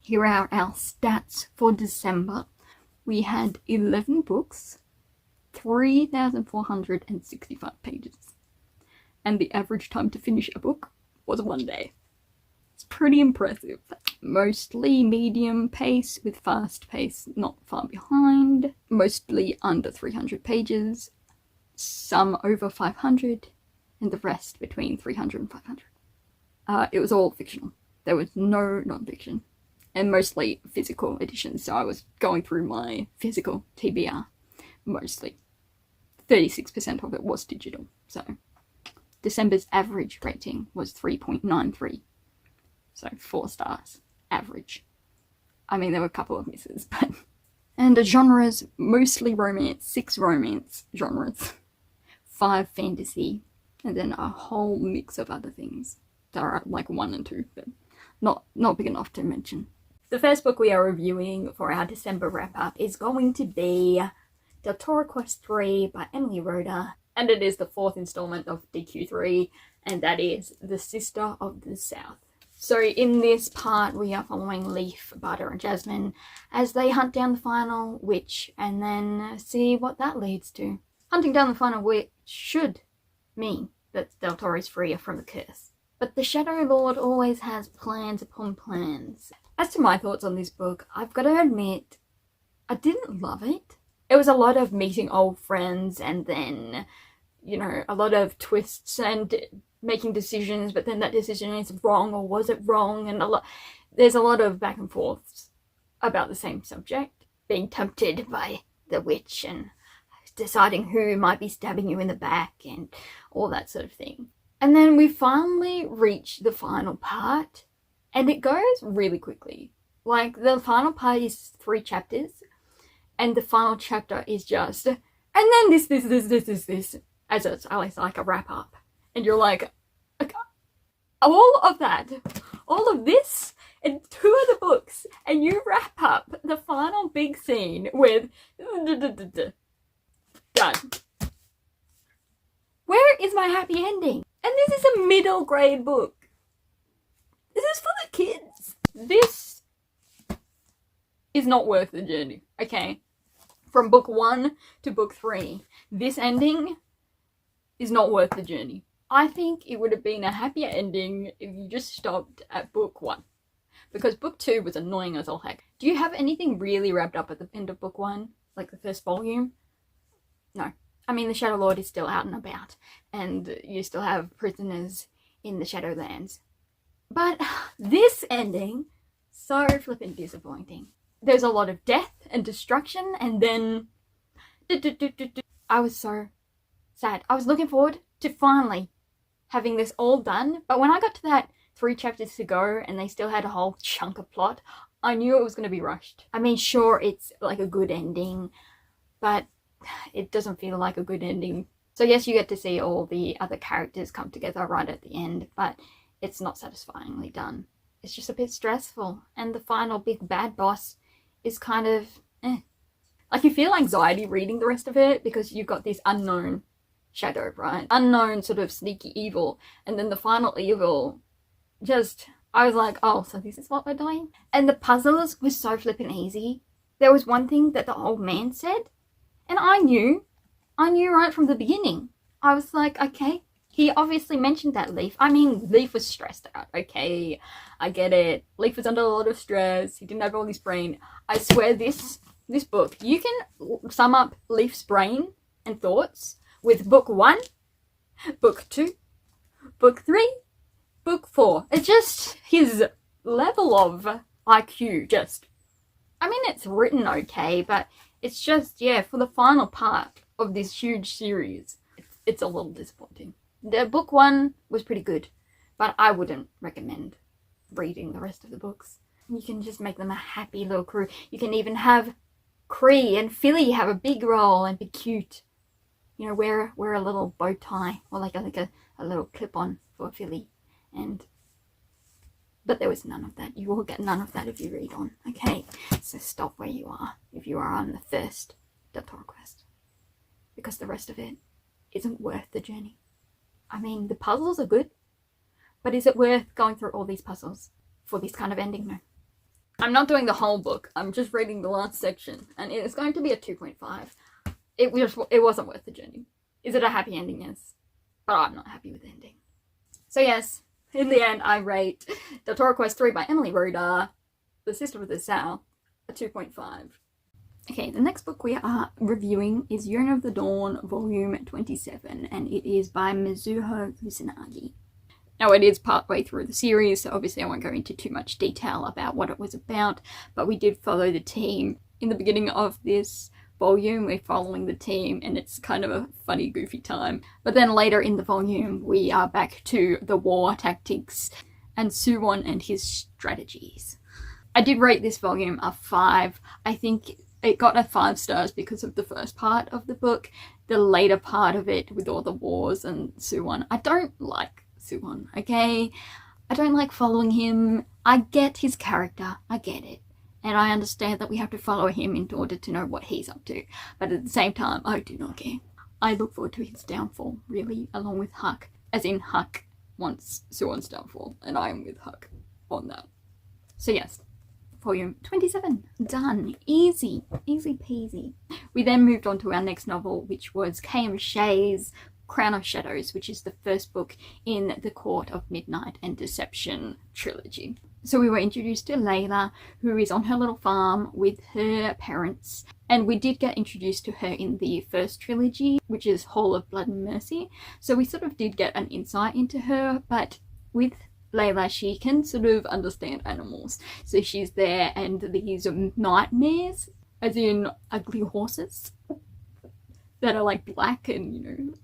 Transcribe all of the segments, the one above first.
Here are our stats for December. We had 11 books, 3,465 pages, and the average time to finish a book was 1 day. It's pretty impressive. Mostly medium pace with fast pace not far behind, mostly under 300 pages, some over 500, and the rest between 300 and 500. It was all fictional. There was no non-fiction, and mostly physical editions, so I was going through my physical TBR mostly. 36% of it was digital, so December's average rating was 3.93, so 4 stars average. I mean, there were a couple of misses, but... And the genres, mostly romance, 6 romance genres, 5 fantasy, and then a whole mix of other things that are like 1 and 2, but not big enough to mention. The first book we are reviewing for our December wrap-up is going to be Del Toro Quest 3 by Emily Rodda, and it is the 4th installment of DQ3, and that is The Sister of the South. So in this part we are following Leaf, Butter and Jasmine as they hunt down the final witch and then see what that leads to. Hunting down the final witch should mean that Del Toro is freer from the curse. But the Shadow Lord always has plans upon plans. As to my thoughts on this book, I've got to admit, I didn't love it. It was a lot of meeting old friends and then, you know, a lot of twists and making decisions, but then that decision is wrong, or was it wrong? And there's a lot of back and forths about the same subject. Being tempted by the witch and deciding who might be stabbing you in the back and all that sort of thing. And then we finally reach the final part, and it goes really quickly. Like, the final part is 3 chapters, and the final chapter is just, and then this, as it's always like a wrap up. And you're like, okay, all of that, all of this, and 2 other books, and you wrap up the final big scene with done. Where is my happy ending? And this is a middle grade book. This is for the kids. This is not worth the journey, okay? From book 1 to book 3, this ending is not worth the journey. I think it would have been a happier ending if you just stopped at book 1. Because book 2 was annoying as all heck. Do you have anything really wrapped up at the end of book 1? Like the first volume? No. I mean, the Shadow Lord is still out and about. And you still have prisoners in the Shadowlands. But this ending, so flippin' disappointing. There's a lot of death and destruction, and then... I was so sad. I was looking forward to finally having this all done, but when I got to that 3 chapters to go and they still had a whole chunk of plot, I knew it was going to be rushed. I mean, sure, it's like a good ending, but it doesn't feel like a good ending. So yes, you get to see all the other characters come together right at the end, but it's not satisfyingly done. It's just a bit stressful, and the final big bad boss is kind of like, you feel anxiety reading the rest of it because you've got this unknown shadow, right? Unknown sort of sneaky evil, and then the final evil just, I was like, oh, so this is what we're doing? And the puzzles were so flippin' easy. There was one thing that the old man said, and I knew right from the beginning. I was like, okay, he obviously mentioned that Leaf. I mean, Leaf was stressed out, okay, I get it. Leaf was under a lot of stress, he didn't have all his brain. I swear this book, you can sum up Leaf's brain and thoughts with book 1, book 2, book 3, book 4. It's just his level of IQ just, I mean, it's written okay, but it's just, yeah, for the final part of this huge series, it's a little disappointing. The book 1 was pretty good, but I wouldn't recommend reading the rest of the books. You can just make them a happy little crew. You can even have Cree and Philly have a big role and be cute. You know, wear a little bow tie, or like a little clip-on for Philly. But there was none of that. You will get none of that if you read on. Okay, so stop where you are if you are on the first Del Toro quest, because the rest of it isn't worth the journey. I mean, the puzzles are good, but is it worth going through all these puzzles for this kind of ending? No. I'm not doing the whole book. I'm just reading the last section, and it is going to be a 2.5. It wasn't worth the journey. Is it a happy ending? Yes. But I'm not happy with the ending. So yes, in the end, I rate Doctoral Quest 3 by Emily Rodda, The Sister of the South, a 2.5. Okay, the next book we are reviewing is Yona of the Dawn, Volume 27, and it is by Mizuho Kusanagi. Now, it is partway through the series, so obviously I won't go into too much detail about what it was about, but we did follow the team. In the beginning of this volume, we're following the team, and it's kind of a funny, goofy time. But then later in the volume, we are back to the war tactics and Suwon and his strategies. I did rate this volume a 5. I think it got a 5 stars because of the first part of the book. The later part of it, with all the wars and Suwon, I don't like Suwon, okay? I don't like following him. I get his character, I get it. And I understand that we have to follow him in order to know what he's up to. But at the same time, I do not care. I look forward to his downfall, really, along with Huck. As in, Huck wants Suwon's downfall, and I am with Huck on that. So yes, volume 27, done. Easy, easy peasy. We then moved on to our next novel, which was K.M. Shay's Crown of Shadows, which is the first book in the Court of Midnight and Deception trilogy. So we were introduced to Layla, who is on her little farm with her parents, and we did get introduced to her in the first trilogy, which is Hall of Blood and Mercy. So we sort of did get an insight into her, but with Layla, she can sort of understand animals. So she's there, and these nightmares, as in ugly horses, that are like black and, you know,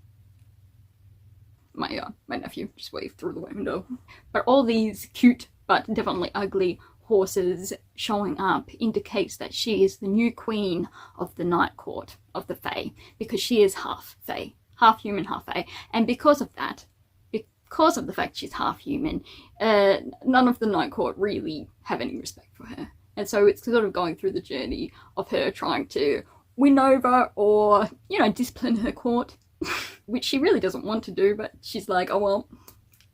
my nephew just waved through the window. But all these cute but definitely ugly horses showing up indicates that she is the new queen of the Night Court of the Fae, because she is half Fae, half human, half Fae. And because of that, because of the fact she's half human, none of the Night Court really have any respect for her. And so it's sort of going through the journey of her trying to win over or, you know, discipline her court. Which she really doesn't want to do, but she's like, oh well,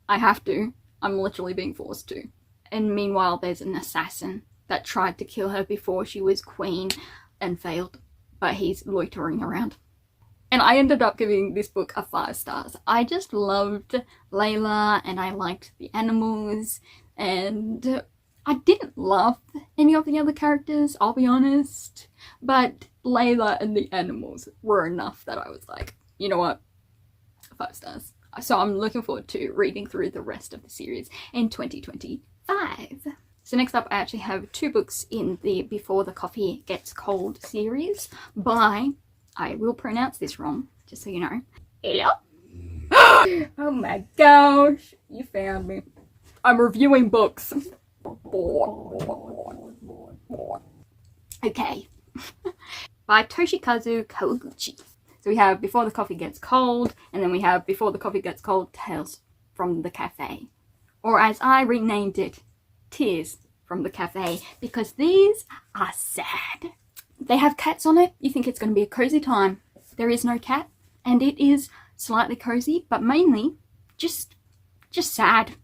I have to. I'm literally being forced to. And meanwhile, there's an assassin that tried to kill her before she was queen and failed, but he's loitering around. And I ended up giving this book a 5 stars. I just loved Layla, and I liked the animals, and I didn't love any of the other characters, I'll be honest, but Layla and the animals were enough that I was like, you know what, 5 stars. So I'm looking forward to reading through the rest of the series in 2025. So next up, I actually have 2 books in the Before the Coffee Gets Cold series by, I will pronounce this wrong, just so you know, hello. Oh my gosh, you found me. I'm reviewing books. Okay. By Toshikazu Kawaguchi. So we have Before the Coffee Gets Cold, and then we have Before the Coffee Gets Cold, Tales from the Cafe. Or as I renamed it, Tears from the Cafe, because these are sad. They have cats on it. You think it's going to be a cozy time. There is no cat, and it is slightly cozy, but mainly just sad.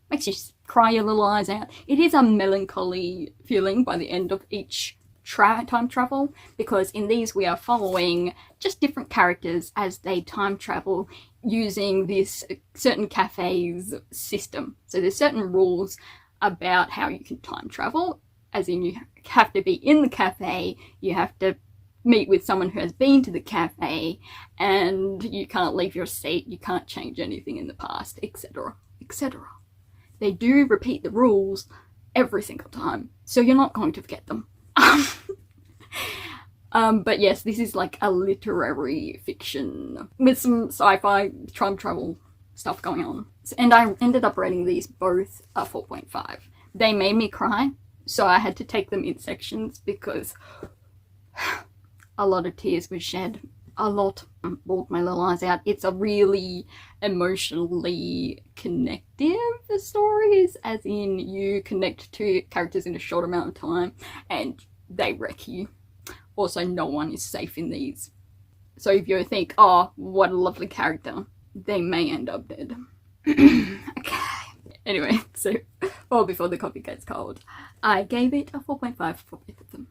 Makes you cry your little eyes out. It is a melancholy feeling by the end of each time travel, because in these we are following just different characters as they time travel using this certain cafe's system. So there's certain rules about how you can time travel, as in you have to be in the cafe, you have to meet with someone who has been to the cafe, and you can't leave your seat, you can't change anything in the past, etc, etc. They do repeat the rules every single time, so you're not going to forget them. But yes, this is like a literary fiction with some sci-fi time travel stuff going on. And I ended up rating these both a 4.5. They made me cry, so I had to take them in sections because a lot of tears were shed. A lot. Bawled my little eyes out. It's a really emotionally connective stories, as in you connect to characters in a short amount of time and they wreck you. Also, no one is safe in these. So if you think, oh, what a lovely character, they may end up dead. Okay. Anyway, so, well, before the coffee gets cold, I gave it a 4.5 for both of them.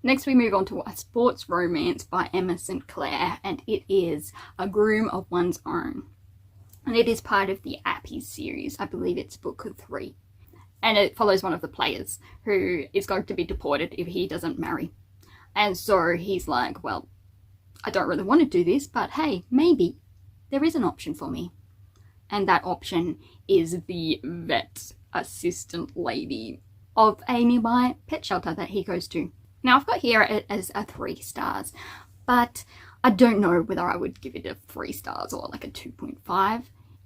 Next we move on to A Sports Romance by Emma St. Clair, and it is A Groom of One's Own. And it is part of the Appy series. I believe it's book 3. And it follows one of the players who is going to be deported if he doesn't marry. And so he's like, well, I don't really want to do this, but hey, maybe there is an option for me. And that option is the vet assistant lady of a nearby pet shelter that he goes to. Now, I've got here it as a 3 stars, but I don't know whether I would give it a 3 stars or like a 2.5.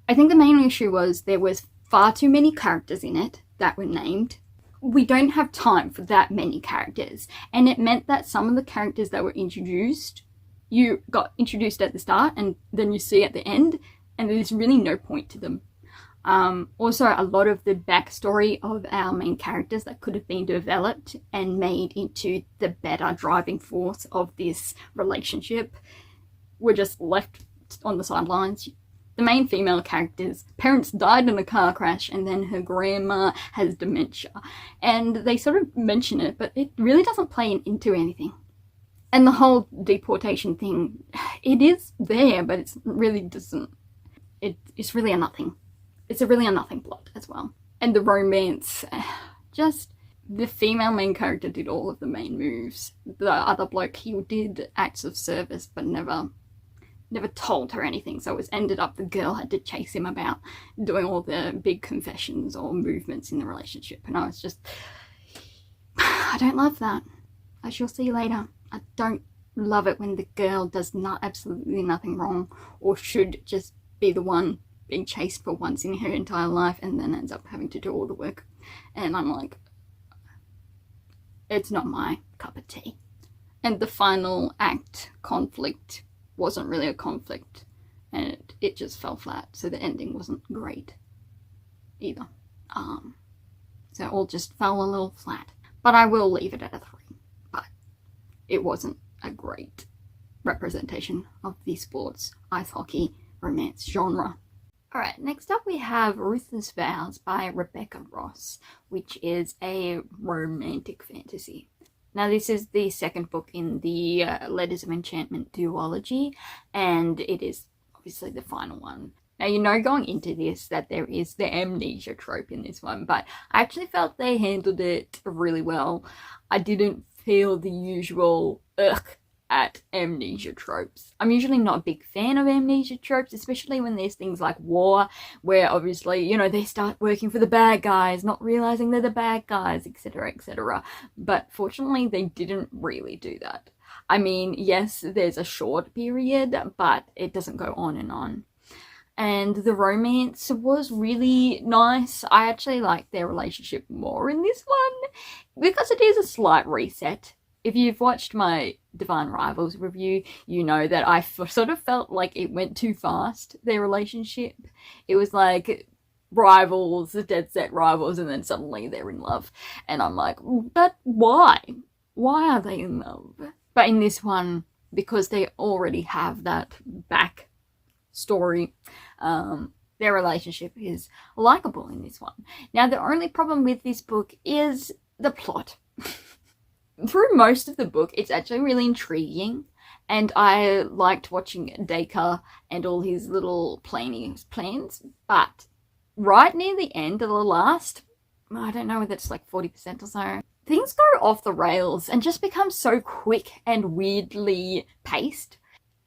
I think the main issue was there was far too many characters in it that were named. We don't have time for that many characters, and it meant that some of the characters that were introduced, you got introduced at the start and then you see at the end, and there's really no point to them. Also, a lot of the backstory of our main characters that could have been developed and made into the better driving force of this relationship were just left on the sidelines. The main female character's parents died in a car crash, and then her grandma has dementia. And they sort of mention it, but it really doesn't play into anything. And the whole deportation thing, it is there, but it really doesn't. It's really a nothing. It's a really a nothing plot as well. And the romance, just the female main character did all of the main moves. The other bloke, he did acts of service, but never told her anything. So it ended up the girl had to chase him about doing all the big confessions or movements in the relationship. And I was just, I don't love that. As you'll see later, I don't love it when the girl does absolutely nothing wrong, or should just be the one being chased for once in her entire life and then ends up having to do all the work. And I'm like, it's not my cup of tea. And the final act conflict wasn't really a conflict, and it just fell flat, so the ending wasn't great either. So it all just fell a little flat. But I will leave it at a 3. But it wasn't a great representation of the sports ice hockey romance genre. Alright, next up we have Ruthless Vows by Rebecca Ross, which is a romantic fantasy. Now this is the second book in the Letters of Enchantment duology, and it is obviously the final one. Now, you know going into this that there is the amnesia trope in this one, but I actually felt they handled it really well. I didn't feel the usual at amnesia tropes. I'm usually not a big fan of amnesia tropes, especially when there's things like war, where obviously, you know, they start working for the bad guys, not realizing they're the bad guys, etc, etc. But fortunately, they didn't really do that. I mean, yes, there's a short period, but it doesn't go on and on. And the romance was really nice. I actually like their relationship more in this one, because it is a slight reset. If you've watched my Divine Rivals review, you know that I sort of felt like it went too fast, their relationship. It was like rivals, dead set rivals, and then suddenly they're in love. And I'm like, but why? Why are they in love? But in this one, because they already have that back story, their relationship is likable in this one. Now, the only problem with this book is the plot. Through most of the book, it's actually really intriguing, and I liked watching Dacre and all his little plans, but right near the end of the last, I don't know whether it's like 40% or so, things go off the rails and just become so quick and weirdly paced,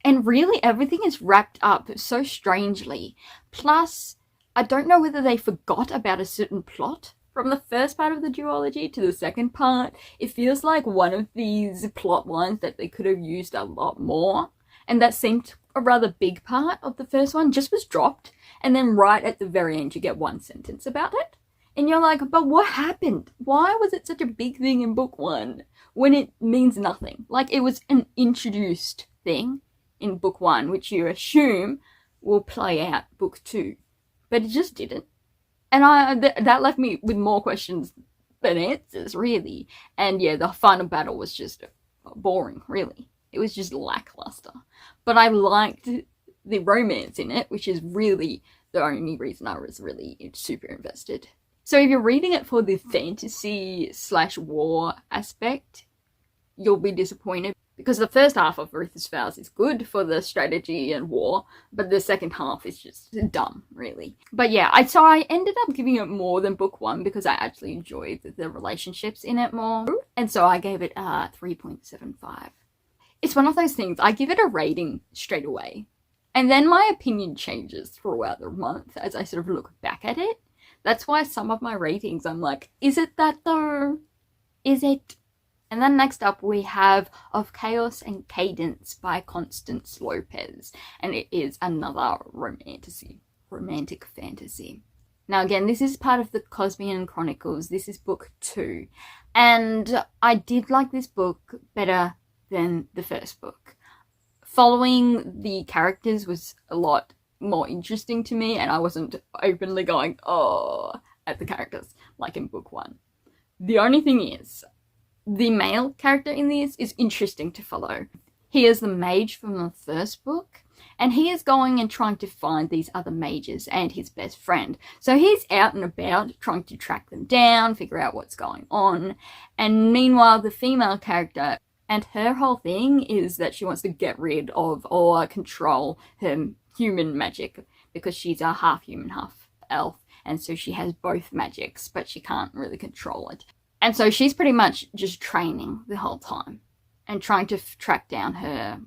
and really everything is wrapped up so strangely. Plus, I don't know whether they forgot about a certain plot from the first part of the duology to the second part. It feels like one of these plot lines that they could have used a lot more, and that seemed a rather big part of the first one, just was dropped, and then right at the very end you get one sentence about it. And you're like, but what happened? Why was it such a big thing in book 1 when it means nothing? Like, it was an introduced thing in book 1, which you assume will play out book 2. But it just didn't. And that left me with more questions than answers, really. And yeah, the final battle was just boring, really. It was just lackluster. But I liked the romance in it, which is really the only reason I was really super invested. So if you're reading it for the fantasy / war aspect, you'll be disappointed, because the first half of Ruthless Vows is good for the strategy and war, but the second half is just dumb, really. But yeah, so I ended up giving it more than book 1 because I actually enjoyed the relationships in it more, and so I gave it a 3.75. It's one of those things, I give it a rating straight away, and then my opinion changes throughout the month as I sort of look back at it. That's why some of my ratings, I'm like, is it that though? Is it? And then next up we have Of Chaos and Cadence by Constance Lopez, and it is another romantic fantasy. Now again, this is part of the Cosmian Chronicles. This is book 2, and I did like this book better than the first book. Following the characters was a lot more interesting to me, and I wasn't openly going, oh, at the characters like in book 1. The only thing is, the male character in this is interesting to follow. He is the mage from the first book, and he is going and trying to find these other mages and his best friend. So he's out and about trying to track them down, figure out what's going on, and meanwhile the female character, and her whole thing is that she wants to get rid of or control her human magic, because she's a half human, half elf, and so she has both magics, but she can't really control it. And so she's pretty much just training the whole time and trying to track down her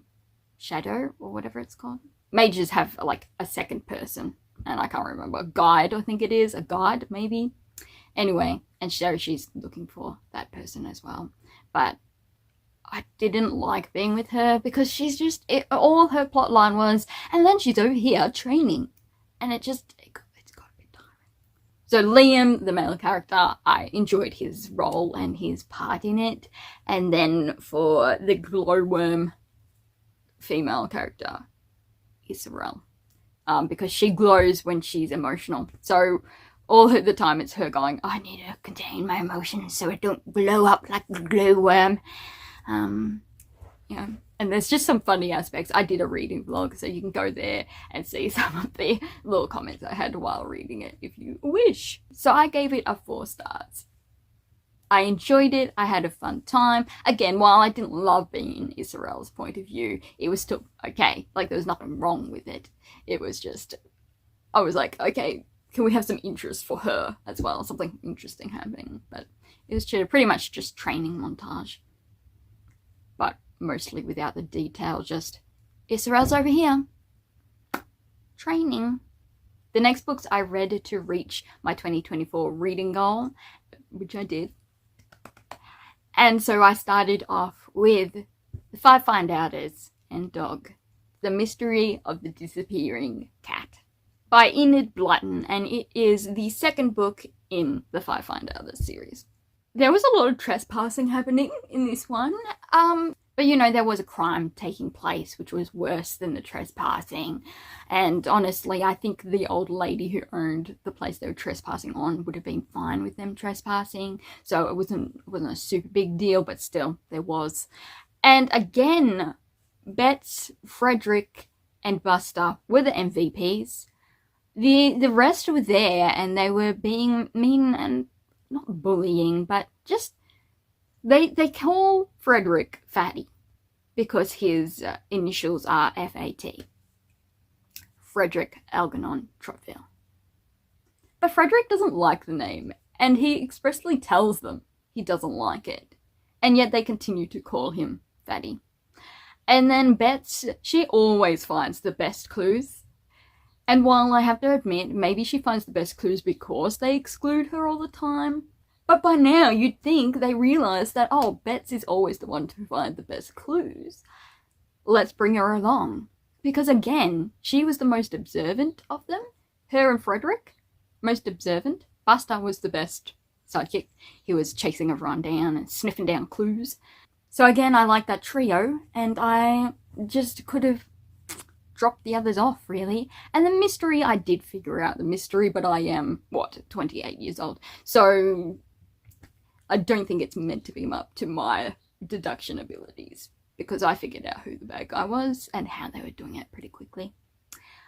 shadow, or whatever it's called. Mages have like a second person, and I can't remember, a guide, I think it is, a guide maybe. Anyway, and so she's looking for that person as well. But I didn't like being with her because she's just, all her plot line was, and then she's over here training. And it's got a bit tiring. So Liam, the male character, I enjoyed his role and his part in it. And then for the glowworm female character, Isabel, because she glows when she's emotional. So all the time it's her going, I need to contain my emotions so it don't blow up like the glowworm. Yeah, and there's just some funny aspects. I did a reading vlog, so you can go there and see some of the little comments I had while reading it if you wish. So I gave it a 4 stars. I enjoyed it. I had a fun time. Again, while I didn't love being in Israel's point of view, it was still okay. Like, there was nothing wrong with it. It was just, I was like, okay, can we have some interest for her as well? Something interesting happening. But it was pretty much just training montage. But mostly without the detail, just Israel's over here training. The next books I read to reach my 2024 reading goal, which I did. And so I started off with The 5 Find Outers and Dog, The Mystery of the Disappearing Cat by Enid Blyton, and it is the second book in the 5 Find Outers series. There was a lot of trespassing happening in this one, but you know, there was a crime taking place which was worse than the trespassing, and honestly I think the old lady who owned the place they were trespassing on would have been fine with them trespassing, so it wasn't a super big deal, but still there was. And again, Bets, Frederick and Buster were the MVPs. The rest were there and they were being mean and not bullying, but just they call Frederick Fatty because his initials are FAT. Frederick Algernon Trottville. But Frederick doesn't like the name, and he expressly tells them he doesn't like it. And yet they continue to call him Fatty. And then Bets, she always finds the best clues. And while I have to admit, maybe she finds the best clues because they exclude her all the time. But by now, you'd think they realise that, oh, Bets is always the one to find the best clues. Let's bring her along. Because again, she was the most observant of them. Her and Frederick, most observant. Buster was the best sidekick. He was chasing everyone down and sniffing down clues. So again, I like that trio, and I just could have dropped the others off, really. And the mystery, I did figure out the mystery, but I am, 28 years old. So I don't think it's meant to be up to my deduction abilities, because I figured out who the bad guy was and how they were doing it pretty quickly.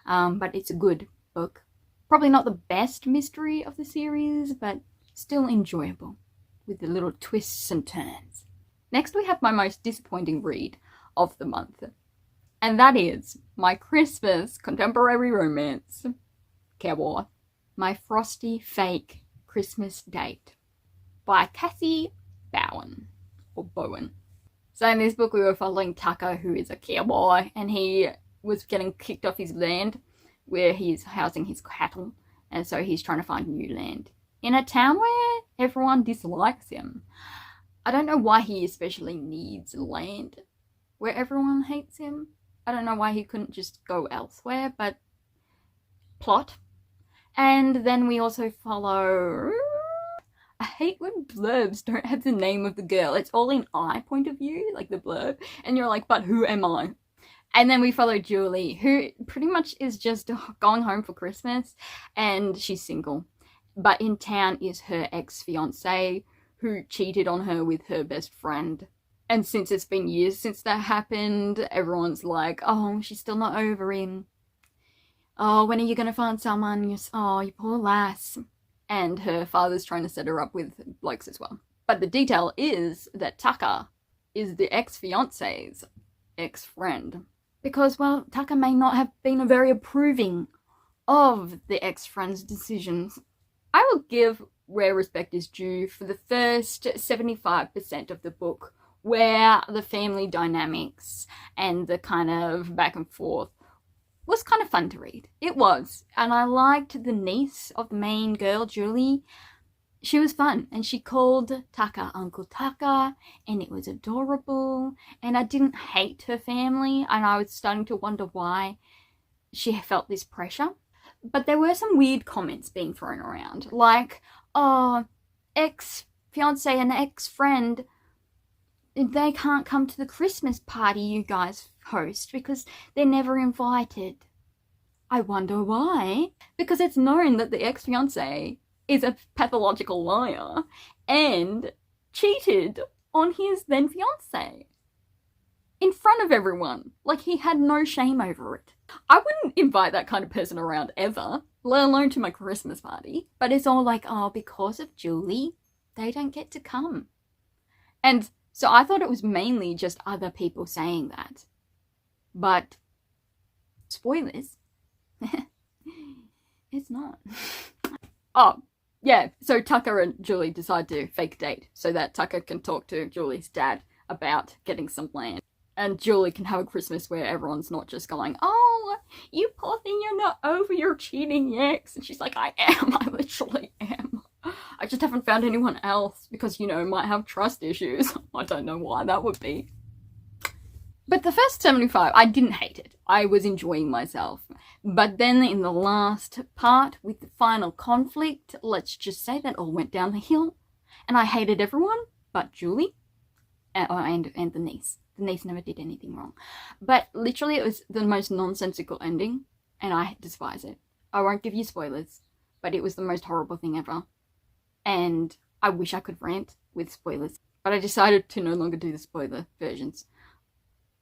but it's a good book. Probably not the best mystery of the series, but still enjoyable with the little twists and turns. Next we have my most disappointing read of the month, and that is my Christmas contemporary romance, Cowboy, My Frosty Fake Christmas Date by Cassie Bowen, or Bowen. So in this book we were following Tucker, who is a cowboy, and he was getting kicked off his land where he's housing his cattle, and so he's trying to find new land in a town where everyone dislikes him. I don't know why he especially needs land where everyone hates him. I don't know why he couldn't just go elsewhere, but plot. And then we also follow... I hate when blurbs don't have the name of the girl. It's all in I point of view, like the blurb, and you're like, but who am I? And then we follow Julie, who pretty much is just going home for Christmas, and she's single. But in town is her ex-fiancé, who cheated on her with her best friend. And since it's been years since that happened, everyone's like, oh, she's still not over him. Oh, when are you going to find someone? Oh, you poor lass. And her father's trying to set her up with blokes as well. But the detail is that Tucker is the ex-fiancé's ex-friend. Because, well, Tucker may not have been very approving of the ex-friend's decisions. I will give where respect is due for the first 75% of the book, where the family dynamics and the kind of back and forth was kind of fun to read. It was. And I liked the niece of the main girl, Julie. She was fun, and she called Tucker Uncle Tucker, and it was adorable, and I didn't hate her family, and I was starting to wonder why she felt this pressure. But there were some weird comments being thrown around, like, oh, ex-fiancé and ex-friend, they can't come to the Christmas party you guys host because they're never invited. I wonder why. Because it's known that the ex-fiancé is a pathological liar and cheated on his then fiancé in front of everyone. Like, he had no shame over it. I wouldn't invite that kind of person around ever, let alone to my Christmas party. But it's all like, oh, because of Julie, they don't get to come. And so I thought it was mainly just other people saying that. But, spoilers, it's not. Oh, yeah, so Tucker and Julie decide to fake date so that Tucker can talk to Julie's dad about getting some land. And Julie can have a Christmas where everyone's not just going, oh, you poor thing, you're not over your cheating ex. And she's like, I am, I literally am. I just haven't found anyone else because, you know, might have trust issues. I don't know why that would be. But the first 75, I didn't hate it. I was enjoying myself. But then in the last part with the final conflict, let's just say that all went down the hill. And I hated everyone but Julie and the niece. The niece never did anything wrong. But literally it was the most nonsensical ending, and I despise it. I won't give you spoilers, but it was the most horrible thing ever. And I wish I could rant with spoilers, but I decided to no longer do the spoiler versions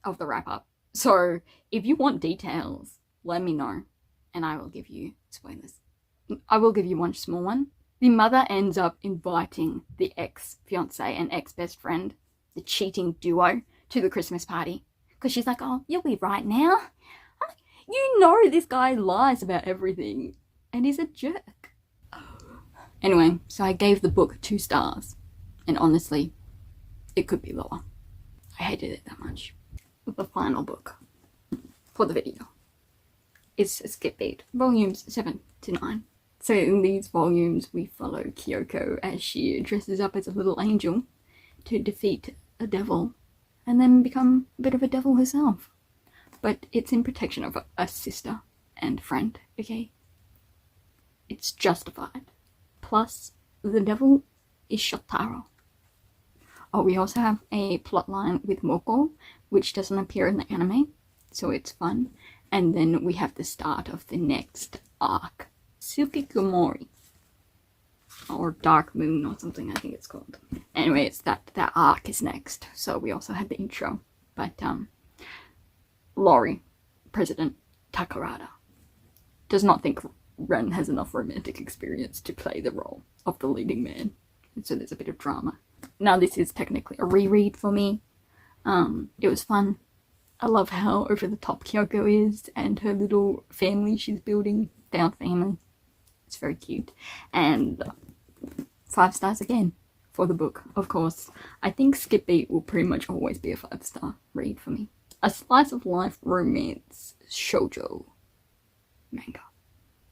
of the wrap-up. So if you want details, let me know, and I will give you spoilers. I will give you one small one. The mother ends up inviting the ex-fiancé and ex-best friend, the cheating duo, to the Christmas party. Because she's like, oh, you'll be right now. I'm like, you know this guy lies about everything, and he's a jerk. Anyway, so I gave the book 2 stars, and honestly, it could be lower. I hated it that much. The final book for the video is Skip Beat, volumes 7 to 9. So in these volumes, we follow Kyoko as she dresses up as a little angel to defeat a devil and then become a bit of a devil herself. But it's in protection of a sister and friend, okay? It's justified. Plus, the devil is Shotaro. Oh, we also have a plotline with Moko, which doesn't appear in the anime, so it's fun. And then we have the start of the next arc, Tsukikumori, or Dark Moon or something I think it's called. Anyway, it's that arc is next, so we also had the intro. But Lori, President Takarada, does not think Ren has enough romantic experience to play the role of the leading man. And so there's a bit of drama. Now this is technically a reread for me. It was fun. I love how over the top Kyoko is and her little family she's building, found family. It's very cute. And 5 stars again for the book, of course. I think Skip Beat will pretty much always be a 5-star read for me. A slice of life romance shoujo manga.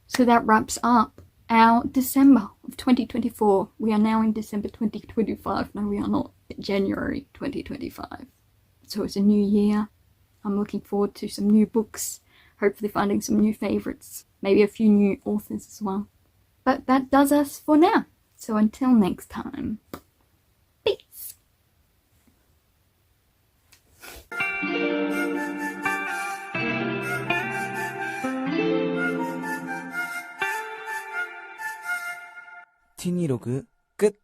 So that wraps up our December of 2024. We are now in December 2025. No, we are not. January 2025. So it's a new year. I'm looking forward to some new books. Hopefully finding some new favourites. Maybe a few new authors as well. But that does us for now. So until next time. Peace. T26 끝.